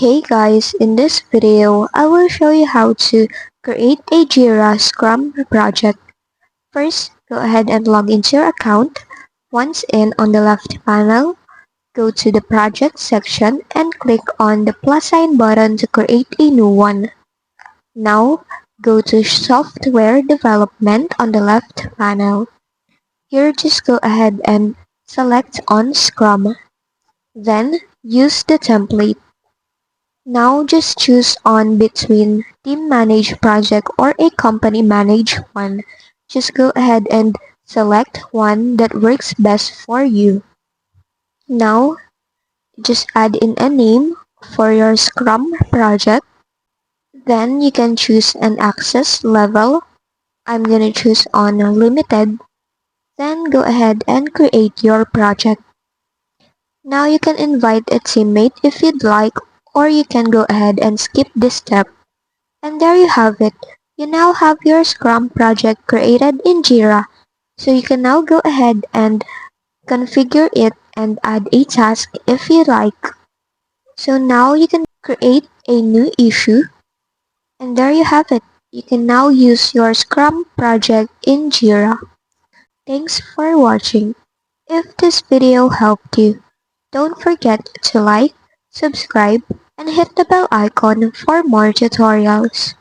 Hey guys, in this video, I will show you how to create a Jira Scrum project. First, go ahead and log into your account. Once in, on the left panel, go to the project section and click on the plus sign button to create a new one. Now, go to software development on the left panel. Here, just go ahead and select on Scrum. Then, use the template. Now just choose on between team managed project or a company managed one. Just go ahead and select one that works best for you. Now just add in a name for your Scrum project. Then you can choose an access level. I'm gonna choose on limited. Then go ahead and create your project. Now you can invite a teammate if you'd like, or you can go ahead and skip this step. And there you have it. You now have your Scrum project created in Jira. So you can now go ahead and configure it and add a task if you like. So now you can create a new issue. And there you have it. You can now use your Scrum project in Jira. Thanks for watching. If this video helped you, don't forget to like, subscribe, and hit the bell icon for more tutorials.